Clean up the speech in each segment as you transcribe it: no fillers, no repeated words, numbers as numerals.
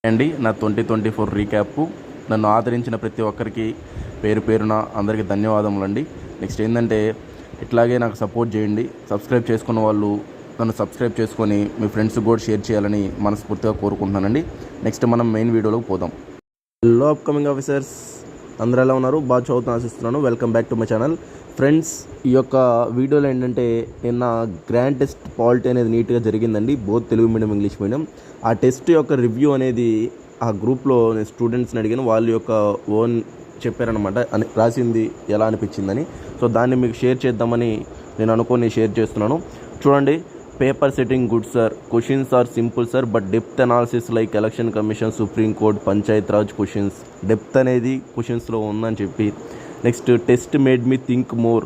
అండి నా 2024 రీక్యాప్ నన్ను ఆదరించిన ప్రతి ఒక్కరికి పేరు పేరున అందరికీ ధన్యవాదములండి. నెక్స్ట్ ఏంటంటే ఇట్లాగే నాకు సపోర్ట్ చేయండి. సబ్స్క్రైబ్ చేసుకున్న వాళ్ళు నన్ను సబ్స్క్రైబ్ చేసుకొని మీ ఫ్రెండ్స్కి కూడా షేర్ చేయాలని మనస్ఫూర్తిగా కోరుకుంటున్నానండి. నెక్స్ట్ మనం మెయిన్ వీడియోలోకి పోదాం. హలో అప్కమింగ్ ఆఫీసర్స్, అందరూ ఎలా ఉన్నారు? బాగా చదువుతాను ఆశిస్తున్నాను. Welcome back to my channel. Friends, ఈ యొక్క వీడియోలో ఏంటంటే నిన్న గ్రాండ్ టెస్ట్ పాలిటీ అనేది నీట్గా జరిగిందండి, both Telugu medium English medium. ఆ టెస్ట్ యొక్క రివ్యూ అనేది ఆ గ్రూప్లో నేను స్టూడెంట్స్ని అడిగాను, వాళ్ళ యొక్క ఓన్ చెప్పారనమాట అని రాసింది ఎలా అనిపించిందని. సో దాన్ని మీకు షేర్ చేద్దామని నేను అనుకొని షేర్ చేస్తున్నాను. చూడండి, paper setting good sir, questions are simple sir, but depth analysis like election commission, Supreme Court, Panchayat Raj questions, depth అనేది క్వశ్చన్స్లో ఉందని చెప్పి. Next, test made me think more,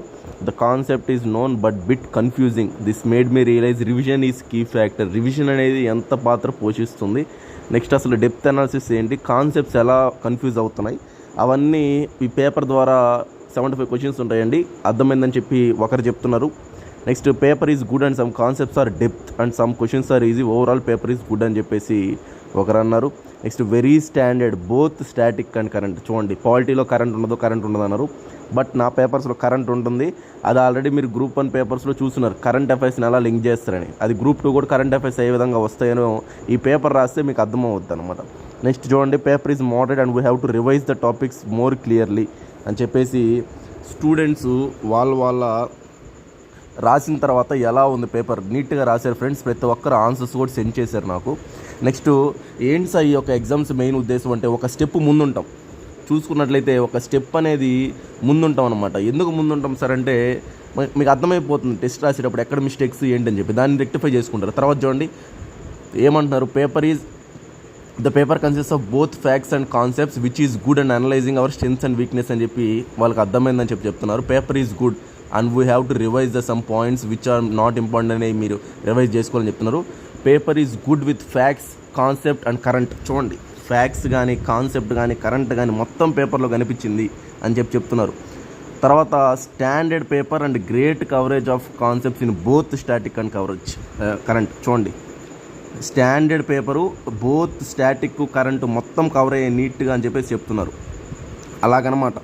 the concept is known but bit confusing, this made me realise revision is key factor, revision అనేది ఎంత పాత్ర పోషిస్తుంది. Next, అసలు depth analysis ఏంటి, కాన్సెప్ట్స్ ఎలా కన్ఫ్యూజ్ అవుతున్నాయి, అవన్నీ ఈ పేపర్ ద్వారా 75 క్వశ్చన్స్ ఉంటాయండి, అర్థమైందని చెప్పి ఒకరు చెప్తున్నారు. Next, paper is good and some concepts are depth and some questions are easy, overall paper is good అని చెప్పేసి ఒకరు అన్నారు. Next, very standard both static and current. చూడండి, పాలిటీలో కరెంట్ ఉండదు అన్నారు, బట్ నా పేపర్స్లో కరెంట్ ఉంటుంది. అది ఆల్రెడీ మీరు గ్రూప్ 1 పేపర్స్లో చూస్తున్నారు, కరెంట్ అఫైర్స్ని ఎలా లింక్ చేస్తారని. అది గ్రూప్ 2 కూడా కరెంట్ అఫైర్స్ ఏ విధంగా వస్తాయనో ఈ పేపర్ రాస్తే మీకు అర్థమవుద్ది అనమాట. నెక్స్ట్ చూడండి, paper is moderate and we have to revise the topics more clearly అని చెప్పేసి స్టూడెంట్స్ వాళ్ళ రాసిన తర్వాత ఎలా ఉంది పేపర్ నీట్గా రాశారు ఫ్రెండ్స్. ప్రతి ఒక్కరు ఆన్సర్స్ కూడా సెండ్ చేశారు నాకు. నెక్స్ట్, ఏంటి సార్ ఈ యొక్క ఎగ్జామ్స్ మెయిన్ ఉద్దేశం అంటే ఒక స్టెప్ ముందుంటాం. చూసుకున్నట్లయితే ఒక స్టెప్ అనేది ముందుంటాం అనమాట. ఎందుకు ముందుంటాం సార్ అంటే మీకు అర్థమైపోతుంది టెస్ట్ రాసేటప్పుడు ఎక్కడ మిస్టేక్స్ ఏంటని చెప్పి దాన్ని రెక్టిఫై చేసుకుంటారు. తర్వాత చూడండి ఏమంటున్నారు, the paper consist of both facts and concepts which is good and analysing our strengths and weakness అని చెప్పి వాళ్ళకి అర్థమైందని చెప్పి చెప్తున్నారు. Paper is good and we have to revise the some points which are not important అనేవి మీరు revise చేసుకోవాలని చెప్తున్నారు. Paper is good with facts, concept and current. చూడండి, ఫ్యాక్ట్స్ కానీ కాన్సెప్ట్ కానీ కరెంట్ కానీ మొత్తం పేపర్లో కనిపించింది అని చెప్తున్నారు. తర్వాత, standard paper and great coverage of concepts in both static and current. చూడండి, standard paper both static current మొత్తం కవర్ అయ్యే నీట్గా అని చెప్పేసి చెప్తున్నారు. అలాగనమాట.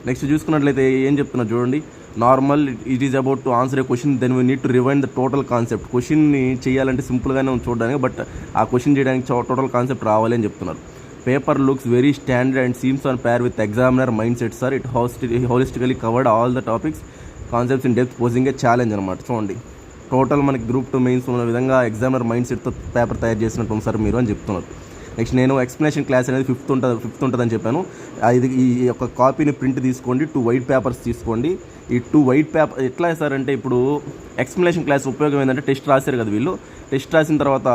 నెక్స్ట్ చూసుకున్నట్లయితే ఏం చెప్తున్నారు చూడండి, normal it is about to answer a question then we need to rewind the total concept. క్వశ్చన్ని చేయాలంటే సింపుల్గానే చూడడానికి, బట్ ఆ క్వశ్చన్ చేయడానికి టోటల్ కాన్సెప్ట్ రావాలి అని చెప్తున్నారు. Paper looks very standard and seems on pair with examiner mind set sir, it holistically covered all the topics concepts in depth posing A challenge అనమాట. చూడండి, టోటల్ మనకి గ్రూప్ 2 మెయిన్స్ ఉన్న విధంగా examiner mind సెట్తో paper తయారు చేసినట్టు ఉంది sir మీరు అని చెప్తున్నారు. నెక్స్ట్, నేను ఎక్స్ప్లెనేషన్ క్లాస్ అనేది ఫిఫ్త్ ఉంటుందని చెప్పాను. ఈ యొక్క కాపీని ప్రింట్ తీసుకోండి, 2 వైట్ పేపర్స్ తీసుకోండి. ఈ 2 వైట్ పేపర్ ఎట్లా సార్ అంటే, ఇప్పుడు ఎక్స్ప్లెనేషన్ క్లాస్ ఉపయోగం ఏంటంటే టెస్ట్ రాశారు కదా వీళ్ళు, టెస్ట్ రాసిన తర్వాత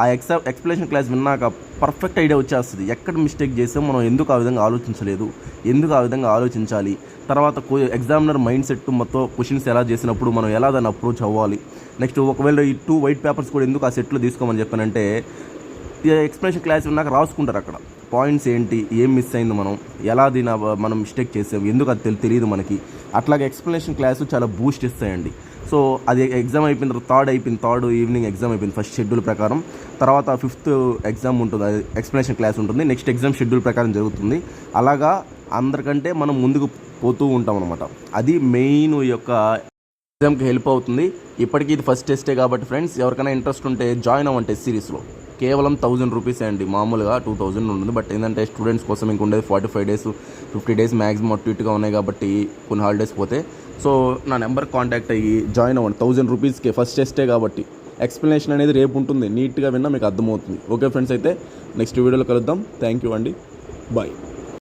ఆ ఎక్స్ప్లెనేషన్ క్లాస్ విన్నాక పర్ఫెక్ట్ ఐడియా వచ్చేస్తుంది. ఎక్కడ మిస్టేక్ చేసాం, మనం ఎందుకు ఆ విధంగా ఆలోచించలేదు, ఎందుకు ఆ విధంగా ఆలోచించాలి, తర్వాత ఎగ్జామినర్ మైండ్ సెట్ మొత్తం క్వశ్చన్స్ ఎలా చేసినప్పుడు మనం ఎలా దాన్ని అప్రోచ్ అవ్వాలి. నెక్స్ట్, ఒకవేళ ఈ 2 వైట్ పేపర్స్ కూడా ఎందుకు ఆ సెట్లో తీసుకోమని చెప్పానంటే, ఎక్స్ప్లెనేషన్ క్లాస్ విన్నాక రాసుకుంటారు అక్కడ పాయింట్స్ ఏంటి, ఏం మిస్ అయింది, ఎలా మనం మిస్టేక్ చేసాం, ఎందుకు అది తెలియదు మనకి. అట్లాగే ఎక్స్ప్లెనేషన్ క్లాసు చాలా బూస్ట్ ఇస్తాయండి. సో అది ఎగ్జామ్ అయిపోయిన తర్వాత థర్డ్ ఈవినింగ్ ఎగ్జామ్ అయిపోయింది ఫస్ట్ షెడ్యూల్ ప్రకారం. తర్వాత 5th ఎగ్జామ్ ఉంటుంది, అది ఎక్స్ప్లెనేషన్ క్లాస్ ఉంటుంది. నెక్స్ట్ ఎగ్జామ్ షెడ్యూల్ ప్రకారం జరుగుతుంది. అలాగా అందరికంటే మనం ముందుకు పోతూ ఉంటాం అనమాట. అది మెయిన్ యొక్క ఎగ్జామ్కి హెల్ప్ అవుతుంది. ఇప్పటికీ ఇది ఫస్ట్ టెస్టే కాబట్టి ఫ్రెండ్స్, ఎవరికైనా ఇంట్రెస్ట్ ఉంటే జాయిన్ అవ్వండి. టెస్ట్ సిరీస్లో కేవలం 1000 రూపీస్ అండి, మామూలుగా 2000 ఉంటుంది. బట్ ఏంటంటే స్టూడెంట్స్ కోసం ఇంక ఉండేది 45 days 50 days మ్యాక్సిమం అటు ఇటుగా ఉన్నాయి కాబట్టి కొన్ని హాలిడేస్ పోతే. సో నా నెంబర్ కాంటాక్ట్ అయ్యి జాయిన్ అవ్వండి. 1000 రూపీస్కే ఫస్ట్ టెస్టే కాబట్టి. ఎక్స్ప్లెనేషన్ అనేది రేపు ఉంటుంది, నీట్గా విన్నా మీకు అర్థమవుతుంది. ఓకే ఫ్రెండ్స్, అయితే నెక్స్ట్ వీడియోలో కలుద్దాం. థ్యాంక్ యూ అండి, బాయ్.